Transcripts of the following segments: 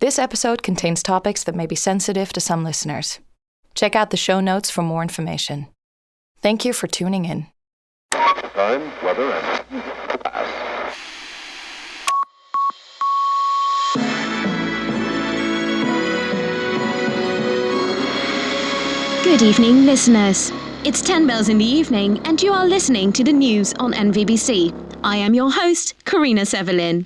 This episode contains topics that may be sensitive to some listeners. Check out the show notes for more information. Thank you for tuning in. Time, weather, and pass. Good evening, listeners. It's 10 bells in the evening, and you are listening to the news on NVBC. I am your host, Karina Sevelin.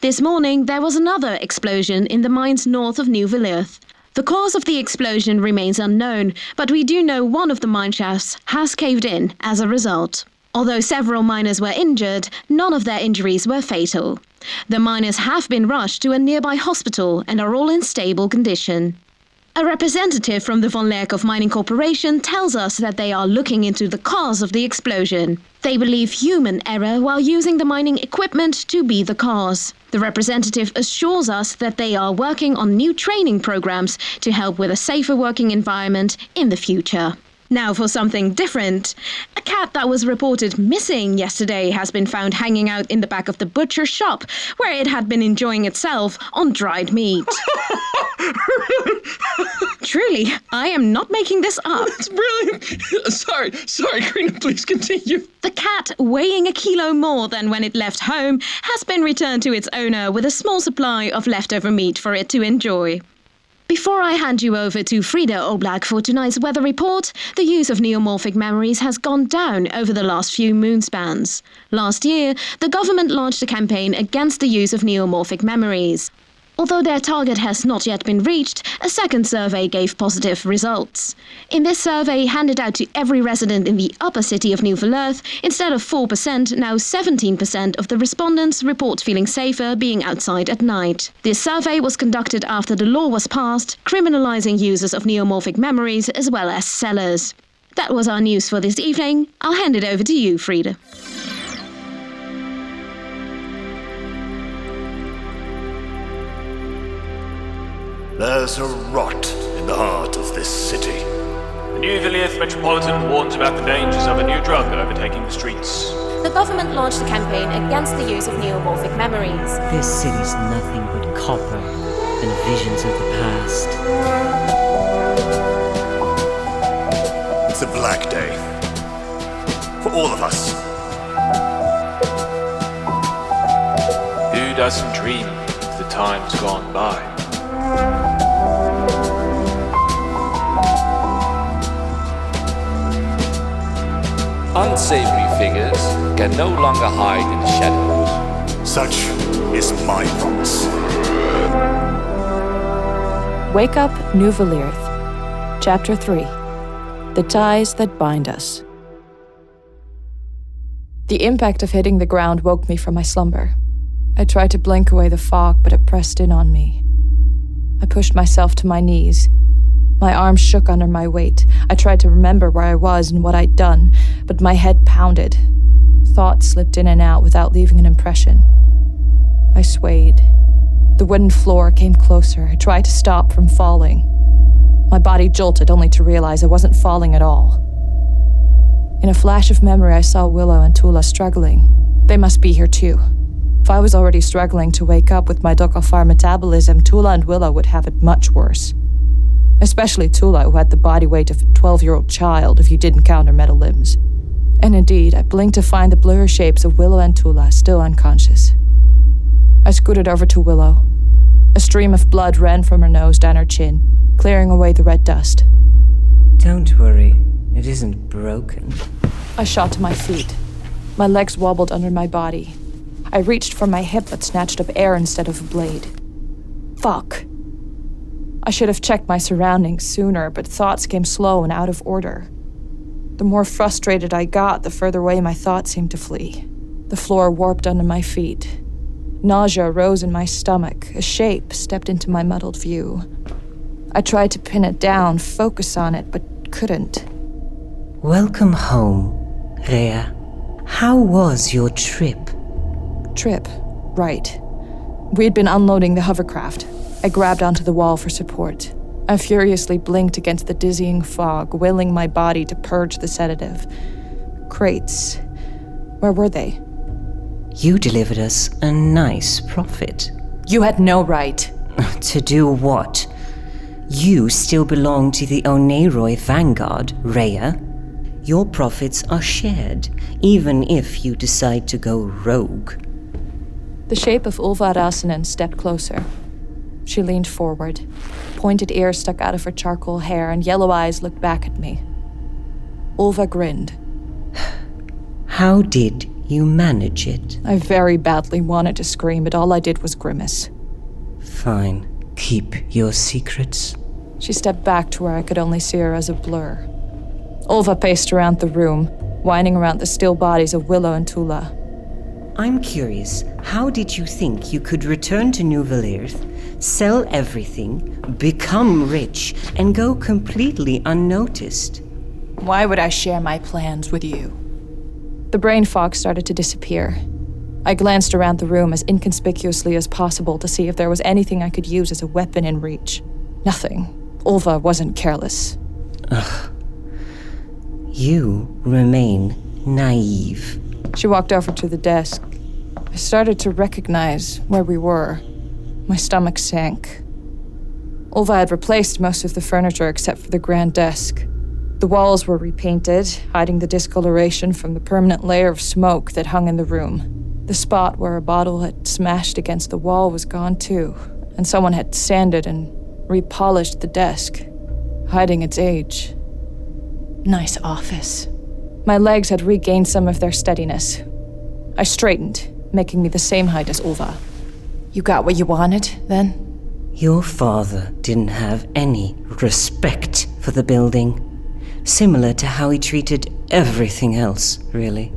This morning, there was another explosion in the mines north of New Vilirth. The cause of the explosion remains unknown, but we do know one of the mine shafts has caved in as a result. Although several miners were injured, none of their injuries were fatal. The miners have been rushed to a nearby hospital and are all in stable condition. A representative from the Van Lerkhof Mining Corporation tells us that they are looking into the cause of the explosion. They believe human error while using the mining equipment to be the cause. The representative assures us that they are working on new training programs to help with a safer working environment in the future. Now for something different. A cat that was reported missing yesterday has been found hanging out in the back of the butcher shop, where it had been enjoying itself on dried meat. Really? Truly, I am not making this up. That's brilliant. Sorry, Karina, please continue. The cat, weighing a kilo more than when it left home, has been returned to its owner with a small supply of leftover meat for it to enjoy. Before I hand you over to Frida Oblak for tonight's weather report, the use of neomorphic memories has gone down over the last few moonspans. Last year, the government launched a campaign against the use of neomorphic memories. Although their target has not yet been reached, a second survey gave positive results. In this survey, handed out to every resident in the upper city of New Vilirth, instead of 4%, now 17% of the respondents report feeling safer being outside at night. This survey was conducted after the law was passed, criminalizing users of neomorphic memories as well as sellers. That was our news for this evening. I'll hand it over to you, Frida. There's a rot in the heart of this city. The New Vilirth Metropolitan warns about the dangers of a new drug overtaking the streets. The government launched a campaign against the use of neomorphic memories. This city's nothing but copper and visions of the past. It's a black day. For all of us. Who doesn't dream of the times gone by? Unsavory figures can no longer hide in the shadows. Such is my promise. Wake Up, New Vilirth. Chapter 3. The Ties That Bind Us. The impact of hitting the ground woke me from my slumber. I tried to blink away the fog, but it pressed in on me. I pushed myself to my knees. My arms shook under my weight. I tried to remember where I was and what I'd done, but my head pounded. Thoughts slipped in and out without leaving an impression. I swayed. The wooden floor came closer. I tried to stop from falling. My body jolted only to realize I wasn't falling at all. In a flash of memory, I saw Willow and Tuula struggling. They must be here too. If I was already struggling to wake up with my Dokafar metabolism, Tuula and Willow would have it much worse. Especially Tuula, who had the body weight of a 12-year-old child if you didn't count her metal limbs. And indeed, I blinked to find the blur shapes of Willow and Tuula still unconscious. I scooted over to Willow. A stream of blood ran from her nose down her chin, clearing away the red dust. Don't worry, it isn't broken. I shot to my feet. My legs wobbled under my body. I reached for my hip but snatched up air instead of a blade. Fuck. I should have checked my surroundings sooner, but thoughts came slow and out of order. The more frustrated I got, the further away my thoughts seemed to flee. The floor warped under my feet. Nausea rose in my stomach. A shape stepped into my muddled view. I tried to pin it down, focus on it, but couldn't. Welcome home, Rhea. How was your trip? Trip. Right. We had been unloading the hovercraft. I grabbed onto the wall for support. I furiously blinked against the dizzying fog, willing my body to purge the sedative. Crates. Where were they? You delivered us a nice profit. You had no right. To do what? You still belong to the Oneiroi Vanguard, Rhea. Your profits are shared, even if you decide to go rogue. The shape of Ulva Rasanen stepped closer. She leaned forward. Pointed ears stuck out of her charcoal hair and yellow eyes looked back at me. Ulva grinned. How did you manage it? I very badly wanted to scream, but all I did was grimace. Fine. Keep your secrets. She stepped back to where I could only see her as a blur. Ulva paced around the room, whining around the still bodies of Willow and Tuula. I'm curious, how did you think you could return to New Vilirth, sell everything, become rich, and go completely unnoticed? Why would I share my plans with you? The brain fog started to disappear. I glanced around the room as inconspicuously as possible to see if there was anything I could use as a weapon in reach. Nothing. Ulva wasn't careless. Ugh. You remain naive. She walked over to the desk. I started to recognize where we were. My stomach sank. Ulva had replaced most of the furniture except for the grand desk. The walls were repainted, hiding the discoloration from the permanent layer of smoke that hung in the room. The spot where a bottle had smashed against the wall was gone too, and someone had sanded and repolished the desk, hiding its age. Nice office. My legs had regained some of their steadiness. I straightened, making me the same height as Ulva. You got what you wanted, then? Your father didn't have any respect for the building. Similar to how he treated everything else, really.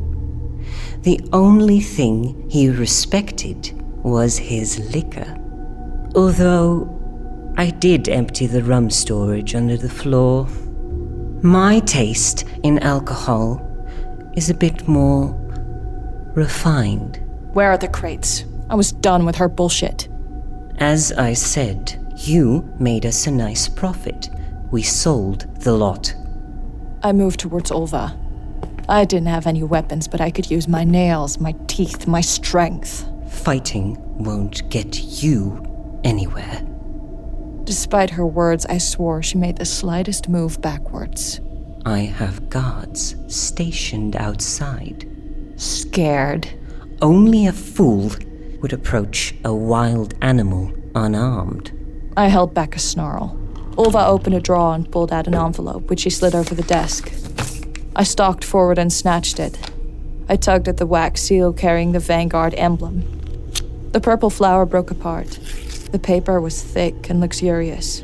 The only thing he respected was his liquor. Although I did empty the rum storage under the floor. My taste in alcohol is a bit more refined. Where are the crates? I was done with her bullshit. As I said, you made us a nice profit. We sold the lot. I moved towards Ulva. I didn't have any weapons, but I could use my nails, my teeth, my strength. Fighting won't get you anywhere. Despite her words, I swore she made the slightest move backwards. I have guards stationed outside. Scared. Only a fool would approach a wild animal unarmed. I held back a snarl. Ulva opened a drawer and pulled out an envelope, which she slid over the desk. I stalked forward and snatched it. I tugged at the wax seal carrying the Vanguard emblem. The purple flower broke apart. The paper was thick and luxurious.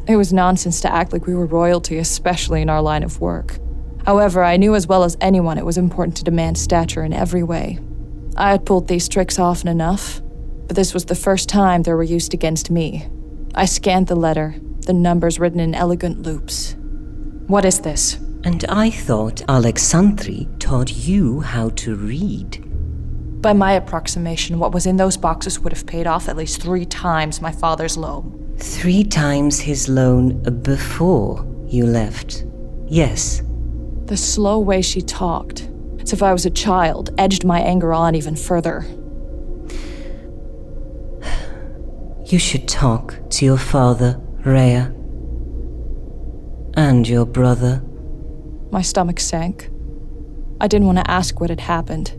It was nonsense to act like we were royalty, especially in our line of work. However, I knew as well as anyone it was important to demand stature in every way. I had pulled these tricks often enough, but this was the first time they were used against me. I scanned the letter, the numbers written in elegant loops. What is this? And I thought Alexandri taught you how to read. By my approximation, what was in those boxes would have paid off at least 3 times my father's loan. 3 times his loan before you left. Yes. The slow way she talked, as if I was a child, edged my anger on even further. You should talk to your father, Rhea. And your brother. My stomach sank. I didn't want to ask what had happened.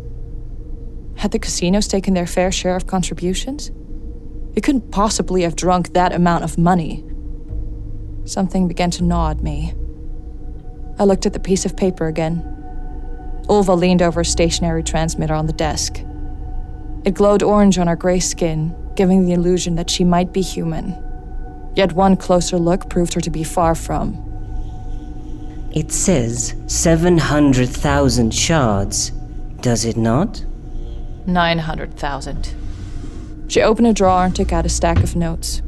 Had the casinos taken their fair share of contributions? It couldn't possibly have drunk that amount of money. Something began to gnaw at me. I looked at the piece of paper again. Ulva leaned over a stationary transmitter on the desk. It glowed orange on her gray skin, giving the illusion that she might be human. Yet one closer look proved her to be far from. It says 700,000 shards, does it not? 900,000. She opened a drawer and took out a stack of notes.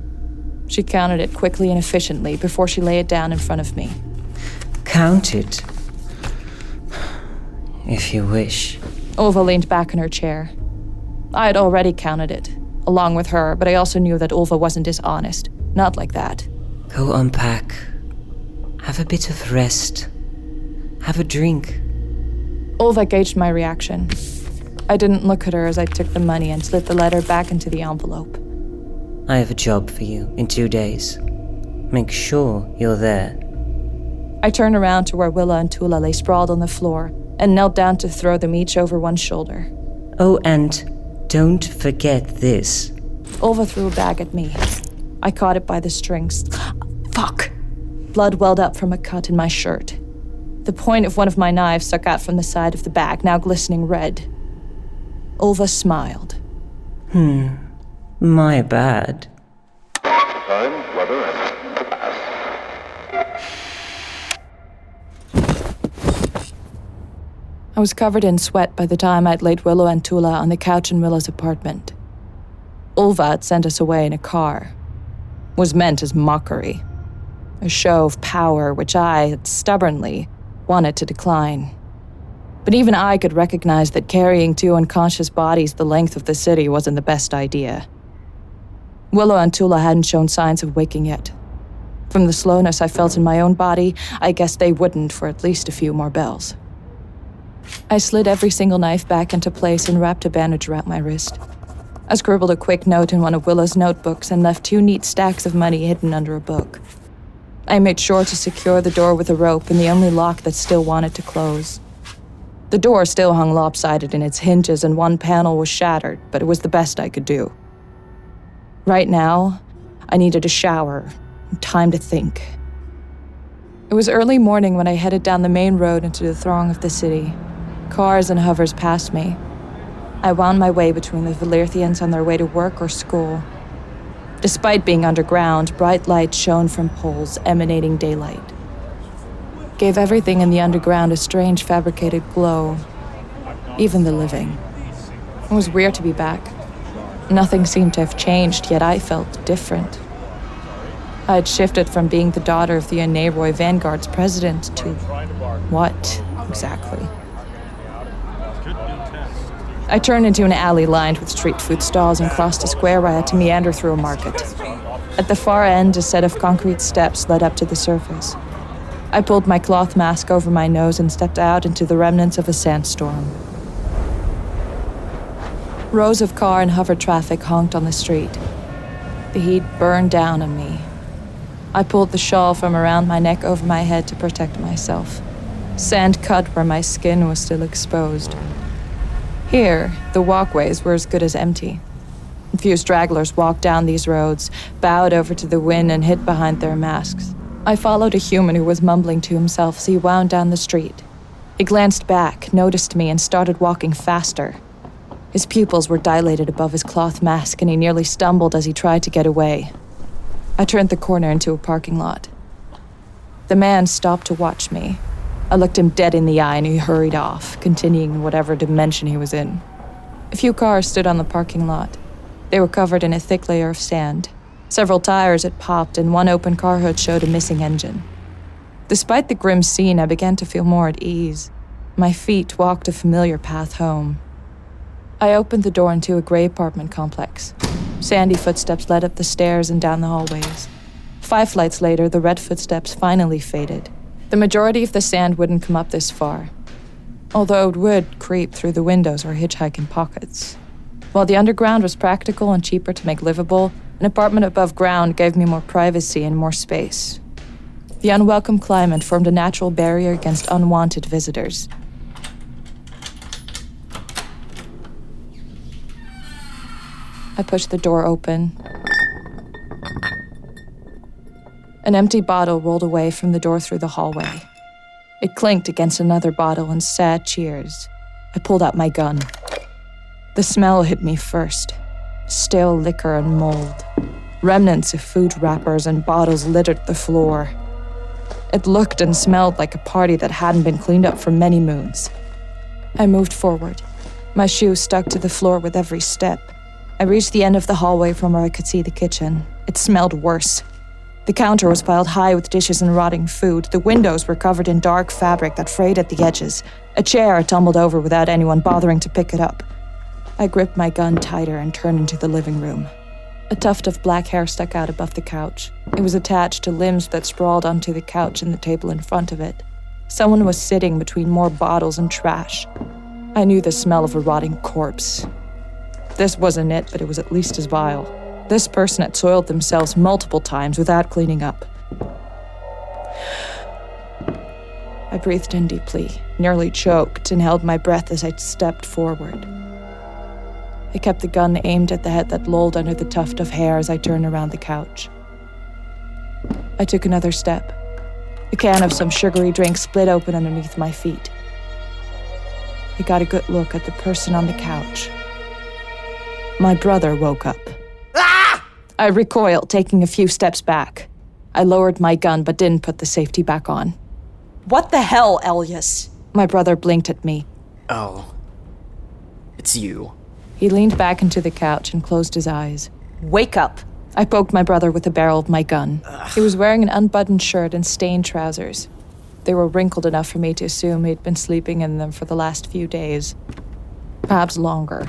She counted it quickly and efficiently before she laid it down in front of me. Count it. If you wish. Ulva leaned back in her chair. I had already counted it, along with her, but I also knew that Ulva wasn't dishonest. Not like that. Go unpack. Have a bit of rest. Have a drink. Ulva gauged my reaction. I didn't look at her as I took the money and slid the letter back into the envelope. I have a job for you in 2 days. Make sure you're there. I turned around to where Willow and Tuula lay sprawled on the floor and knelt down to throw them each over one shoulder. Oh, and don't forget this. Ulva threw a bag at me. I caught it by the strings. Fuck! Blood welled up from a cut in my shirt. The point of one of my knives stuck out from the side of the bag, now glistening red. Ulva smiled. My bad. Time, weather, and pass. I was covered in sweat by the time I'd laid Willow and Tuula on the couch in Willow's apartment. Ulva had sent us away in a car. Was meant as mockery. A show of power which I had stubbornly wanted to decline. But even I could recognize that carrying 2 unconscious bodies the length of the city wasn't the best idea. Willow and Tuula hadn't shown signs of waking yet. From the slowness I felt in my own body, I guessed they wouldn't for at least a few more bells. I slid every single knife back into place and wrapped a bandage around my wrist. I scribbled a quick note in one of Willow's notebooks and left 2 neat stacks of money hidden under a book. I made sure to secure the door with a rope and the only lock that still wanted to close. The door still hung lopsided in its hinges and one panel was shattered, but it was the best I could do. Right now, I needed a shower and time to think. It was early morning when I headed down the main road into the throng of the city. Cars and hovers passed me. I wound my way between the Vilirthians on their way to work or school. Despite being underground, bright lights shone from poles emanating daylight. Gave everything in the underground a strange fabricated glow, even the living. It was weird to be back. Nothing seemed to have changed, yet I felt different. I had shifted from being the daughter of the Aneroy Vanguard's president to what, exactly? I turned into an alley lined with street food stalls and crossed a square I had to meander through a market. At the far end, a set of concrete steps led up to the surface. I pulled my cloth mask over my nose and stepped out into the remnants of a sandstorm. Rows of car and hover traffic honked on the street. The heat burned down on me. I pulled the shawl from around my neck over my head to protect myself. Sand cut where my skin was still exposed. Here, the walkways were as good as empty. A few stragglers walked down these roads, bowed over to the wind and hid behind their masks. I followed a human who was mumbling to himself as he wound down the street. He glanced back, noticed me, and started walking faster. His pupils were dilated above his cloth mask, and he nearly stumbled as he tried to get away. I turned the corner into a parking lot. The man stopped to watch me. I looked him dead in the eye and he hurried off, continuing in whatever dimension he was in. A few cars stood on the parking lot. They were covered in a thick layer of sand. Several tires had popped and one open car hood showed a missing engine. Despite the grim scene, I began to feel more at ease. My feet walked a familiar path home. I opened the door into a gray apartment complex. Sandy footsteps led up the stairs and down the hallways. 5 flights later, the red footsteps finally faded. The majority of the sand wouldn't come up this far, although it would creep through the windows or hitchhike in pockets. While the underground was practical and cheaper to make livable, an apartment above ground gave me more privacy and more space. The unwelcome climate formed a natural barrier against unwanted visitors. I pushed the door open. An empty bottle rolled away from the door through the hallway. It clinked against another bottle and sad cheers. I pulled out my gun. The smell hit me first. Stale liquor and mold. Remnants of food wrappers and bottles littered the floor. It looked and smelled like a party that hadn't been cleaned up for many moons. I moved forward. My shoes stuck to the floor with every step. I reached the end of the hallway from where I could see the kitchen. It smelled worse. The counter was piled high with dishes and rotting food. The windows were covered in dark fabric that frayed at the edges. A chair tumbled over without anyone bothering to pick it up. I gripped my gun tighter and turned into the living room. A tuft of black hair stuck out above the couch. It was attached to limbs that sprawled onto the couch and the table in front of it. Someone was sitting between more bottles and trash. I knew the smell of a rotting corpse. This wasn't it, but it was at least as vile. This person had soiled themselves multiple times without cleaning up. I breathed in deeply, nearly choked, and held my breath as I stepped forward. I kept the gun aimed at the head that lolled under the tuft of hair as I turned around the couch. I took another step. A can of some sugary drink split open underneath my feet. I got a good look at the person on the couch. My brother woke up. Ah! I recoiled, taking a few steps back. I lowered my gun but didn't put the safety back on. What the hell, Elias? My brother blinked at me. Oh. It's you. He leaned back into the couch and closed his eyes. Wake up. I poked my brother with the barrel of my gun. He was wearing an unbuttoned shirt and stained trousers. They were wrinkled enough for me to assume he'd been sleeping in them for the last few days. Perhaps longer.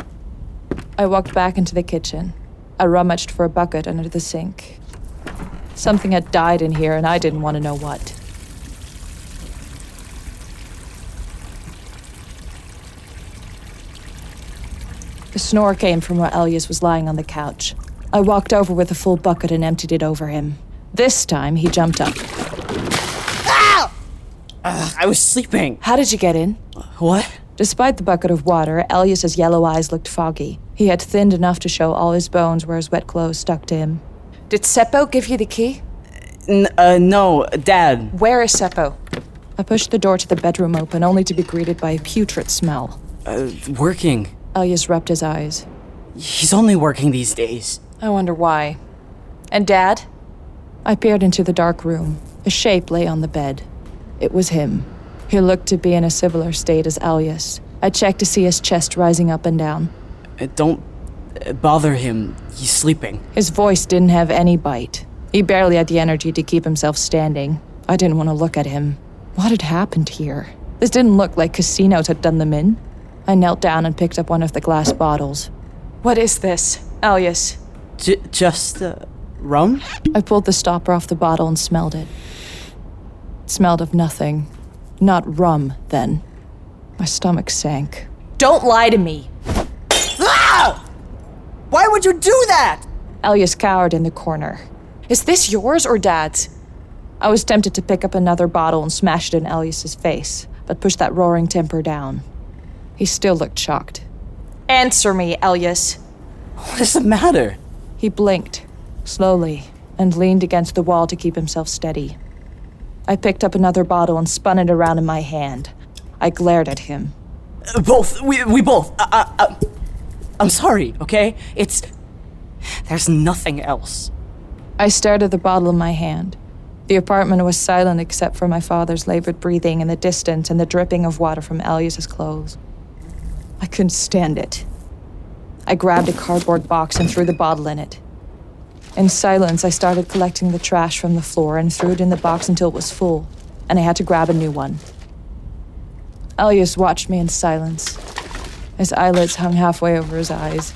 I walked back into the kitchen. I rummaged for a bucket under the sink. Something had died in here and I didn't want to know what. A snore came from where Elias was lying on the couch. I walked over with a full bucket and emptied it over him. This time, he jumped up. Ah! I was sleeping. How did you get in? What? Despite the bucket of water, Elias's yellow eyes looked foggy. He had thinned enough to show all his bones where his wet clothes stuck to him. Did Seppo give you the key? No, Dad. Where is Seppo? I pushed the door to the bedroom open, only to be greeted by a putrid smell. Working. Elias rubbed his eyes. He's only working these days. I wonder why. And Dad? I peered into the dark room. A shape lay on the bed. It was him. He looked to be in a similar state as Elias. I checked to see his chest rising up and down. Don't bother him. He's sleeping. His voice didn't have any bite. He barely had the energy to keep himself standing. I didn't want to look at him. What had happened here? This didn't look like casinos had done them in. I knelt down and picked up one of the glass bottles. What is this, Elias? Just rum? I pulled the stopper off the bottle and smelled it. It smelled of nothing. Not rum, then. My stomach sank. Don't lie to me! Ah! Why would you do that? Elias cowered in the corner. Is this yours or Dad's? I was tempted to pick up another bottle and smash it in Elias's face, but pushed that roaring temper down. He still looked shocked. Answer me, Elias. What is the matter? He blinked, slowly, and leaned against the wall to keep himself steady. I picked up another bottle and spun it around in my hand. I glared at him. Both. We both. I'm sorry, okay? There's nothing else. I stared at the bottle in my hand. The apartment was silent except for my father's labored breathing in the distance and the dripping of water from Elias's clothes. I couldn't stand it. I grabbed a cardboard box and threw the bottle in it. In silence, I started collecting the trash from the floor and threw it in the box until it was full, and I had to grab a new one. Elias watched me in silence. His eyelids hung halfway over his eyes.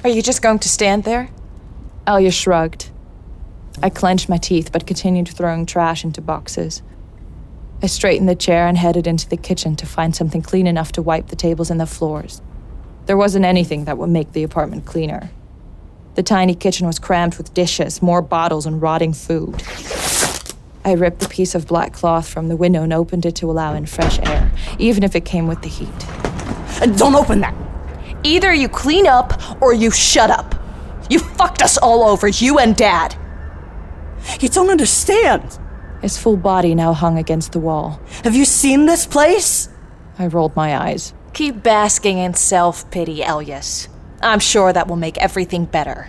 Are you just going to stand there? Elias shrugged. I clenched my teeth but continued throwing trash into boxes. I straightened the chair and headed into the kitchen to find something clean enough to wipe the tables and the floors. There wasn't anything that would make the apartment cleaner. The tiny kitchen was crammed with dishes, more bottles, and rotting food. I ripped the piece of black cloth from the window and opened it to allow in fresh air, even if it came with the heat. Don't open that! Either you clean up or you shut up. You fucked us all over, you and Dad. You don't understand. His full body now hung against the wall. Have you seen this place? I rolled my eyes. Keep basking in self-pity, Elias. I'm sure that will make everything better.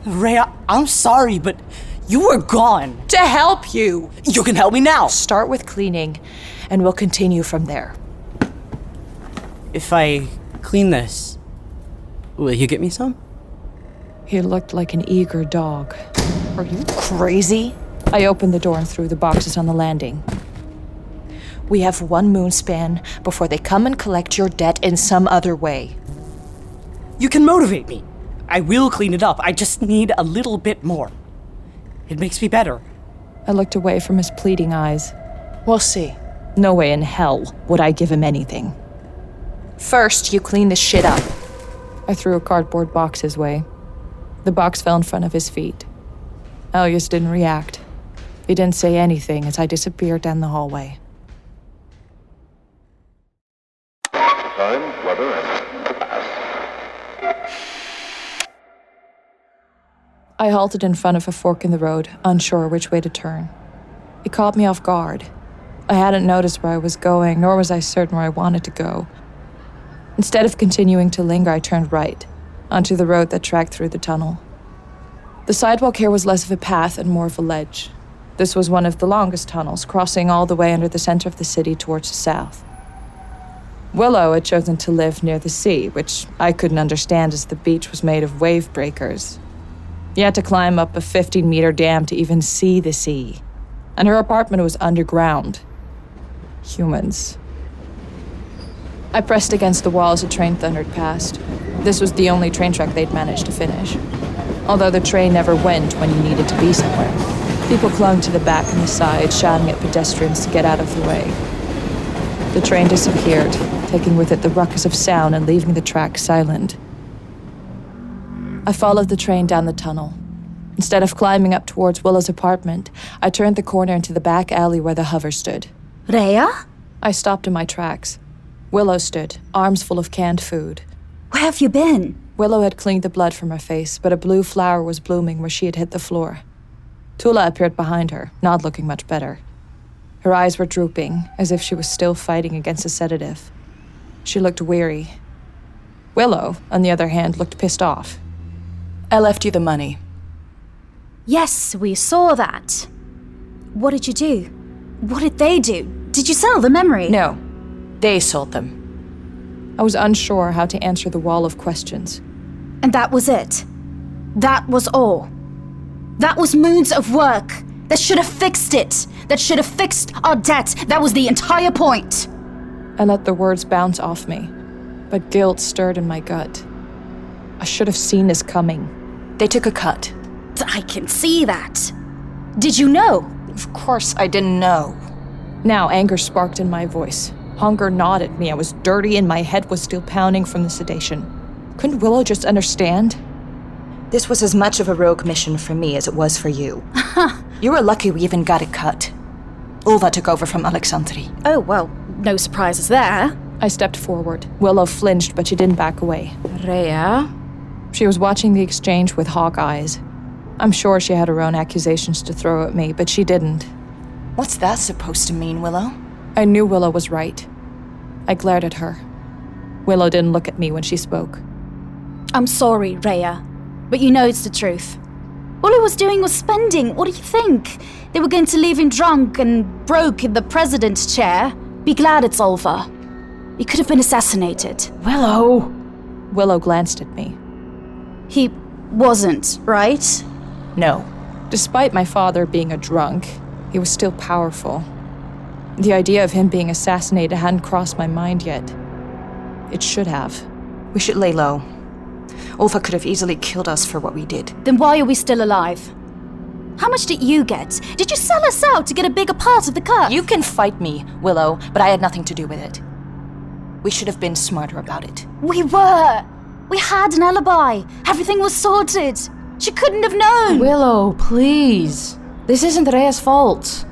Rhea, I'm sorry, but you were gone. To help you. You can help me now. Start with cleaning, and we'll continue from there. If I clean this, will you get me some? He looked like an eager dog. Are you crazy? I opened the door and threw the boxes on the landing. We have one moon span before they come and collect your debt in some other way. You can motivate me. I will clean it up. I just need a little bit more. It makes me better. I looked away from his pleading eyes. We'll see. No way in hell would I give him anything. First, you clean this shit up. I threw a cardboard box his way. The box fell in front of his feet. Elias didn't react. He didn't say anything as I disappeared down the hallway. Time, weather, and pass. I halted in front of a fork in the road, unsure which way to turn. It caught me off guard. I hadn't noticed where I was going, nor was I certain where I wanted to go. Instead of continuing to linger, I turned right, onto the road that tracked through the tunnel. The sidewalk here was less of a path and more of a ledge. This was one of the longest tunnels, crossing all the way under the center of the city towards the south. Willow had chosen to live near the sea, which I couldn't understand as the beach was made of wave breakers. You had to climb up a 15-meter dam to even see the sea. And her apartment was underground. Humans. I pressed against the wall as a train thundered past. This was the only train track they'd managed to finish. Although the train never went when you needed to be somewhere. People clung to the back and the side, shouting at pedestrians to get out of the way. The train disappeared, taking with it the ruckus of sound and leaving the track silent. I followed the train down the tunnel. Instead of climbing up towards Willow's apartment, I turned the corner into the back alley where the hover stood. Rhea? I stopped in my tracks. Willow stood, arms full of canned food. Where have you been? Willow had cleaned the blood from her face, but a blue flower was blooming where she had hit the floor. Tuula appeared behind her, not looking much better. Her eyes were drooping, as if she was still fighting against a sedative. She looked weary. Willow, on the other hand, looked pissed off. I left you the money. Yes, we saw that. What did you do? What did they do? Did you sell the memory? No, they sold them. I was unsure how to answer the wall of questions. And that was it? That was all? That was moons of work? That should have fixed it? That should have fixed our debt? That was the entire point? I let the words bounce off me, but guilt stirred in my gut. I should have seen this coming. They took a cut. I can see that. Did you know? Of course I didn't know. Now anger sparked in my voice. Hunger gnawed at me. I was dirty and my head was still pounding from the sedation. Couldn't Willow just understand? This was as much of a rogue mission for me as it was for you. You were lucky we even got it cut. Ulva took over from Alexandri. Oh, well, no surprises there. I stepped forward. Willow flinched, but she didn't back away. Rhea? She was watching the exchange with hawk eyes. I'm sure she had her own accusations to throw at me, but she didn't. What's that supposed to mean, Willow? I knew Willow was right. I glared at her. Willow didn't look at me when she spoke. I'm sorry, Rhea, but you know it's the truth. All he was doing was spending. What do you think? They were going to leave him drunk and broke in the president's chair. Be glad it's over. He could have been assassinated. Willow! Willow glanced at me. He wasn't, right? No. Despite my father being a drunk, he was still powerful. The idea of him being assassinated hadn't crossed my mind yet. It should have. We should lay low. Ulva could have easily killed us for what we did. Then why are we still alive? How much did you get? Did you sell us out to get a bigger part of the cut? You can fight me, Willow, but I had nothing to do with it. We should have been smarter about it. We were! We had an alibi. Everything was sorted. She couldn't have known. Willow, please. This isn't Rhea's fault.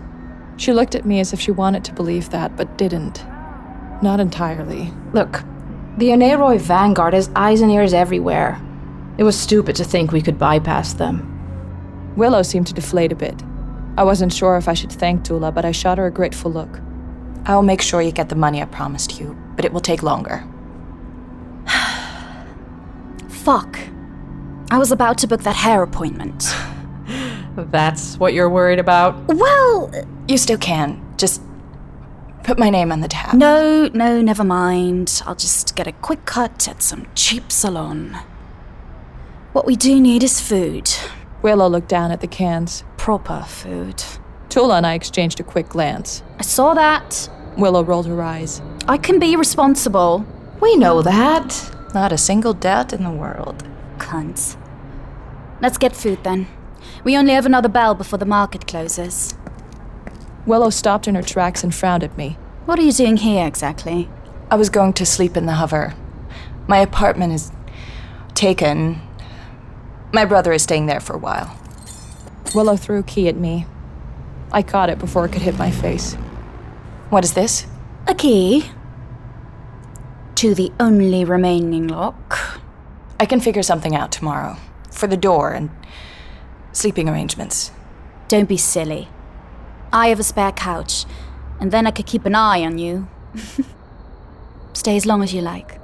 She looked at me as if she wanted to believe that, but didn't. Not entirely. Look, the Oneroy Vanguard has eyes and ears everywhere. It was stupid to think we could bypass them. Willow seemed to deflate a bit. I wasn't sure if I should thank Tuula, but I shot her a grateful look. I'll make sure you get the money I promised you, but it will take longer. Fuck. I was about to book that hair appointment. That's what you're worried about? Well... You still can. Just put my name on the tab. No, never mind. I'll just get a quick cut at some cheap salon. What we do need is food. Willow looked down at the cans. Proper food. Tuula and I exchanged a quick glance. I saw that. Willow rolled her eyes. I can be responsible. We know that. Not a single doubt in the world. Cunts. Let's get food then. We only have another bell before the market closes. Willow stopped in her tracks and frowned at me. What are you doing here exactly? I was going to sleep in the hover. My apartment is taken. My brother is staying there for a while. Willow threw a key at me. I caught it before it could hit my face. What is this? A key to the only remaining lock. I can figure something out tomorrow. For the door and sleeping arrangements. Don't be silly. I have a spare couch, and then I could keep an eye on you. Stay as long as you like.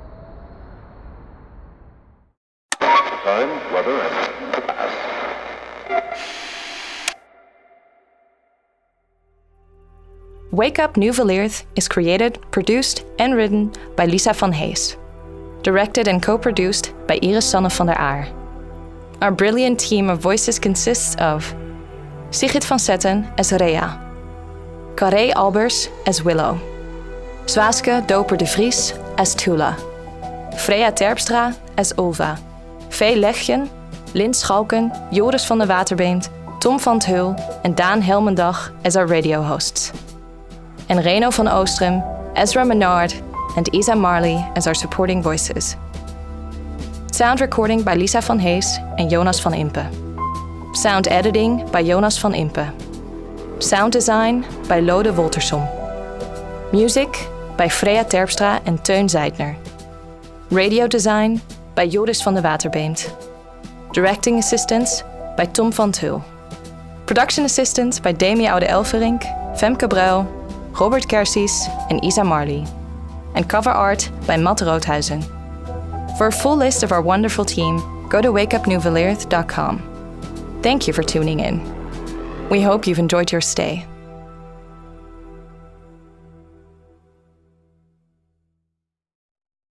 Time, weather, and pass. Wake Up New Vilirth is created, produced and written by Lisa van Hees. Directed and co-produced by Iris-sanne van der Aar. Our brilliant team of voices consists of Sigrid van Setten as Rhea, Carré Albers as Willow, Swaeske Dooper-de Vries as Tuula, Freya Terpstra as Ulva, Fey Lehiane, Lin Schalken, Joris van de Waterbeent, Tom van Hull and Daan Helmendach as our radio hosts. And Reno van Oostrum, Ezra Menard, and Isa Marley as our supporting voices. Sound recording by Lisa van Hees and Jonas van Impe. Sound editing by Jonas van Impe. Sound design by Lode Woltersom. Music by Freya Terpstra and Teun Zeidner. Radio design by Joris van de Waterbeent. Directing assistance by Tom van Hull. Production assistance by Demi Oude-Elverink, Femke Bruil, Robert Kersies and Isa Marley. And cover art by Matt Roodhuizen. For a full list of our wonderful team, go to wakeupnewvilirth.com. Thank you for tuning in. We hope you've enjoyed your stay.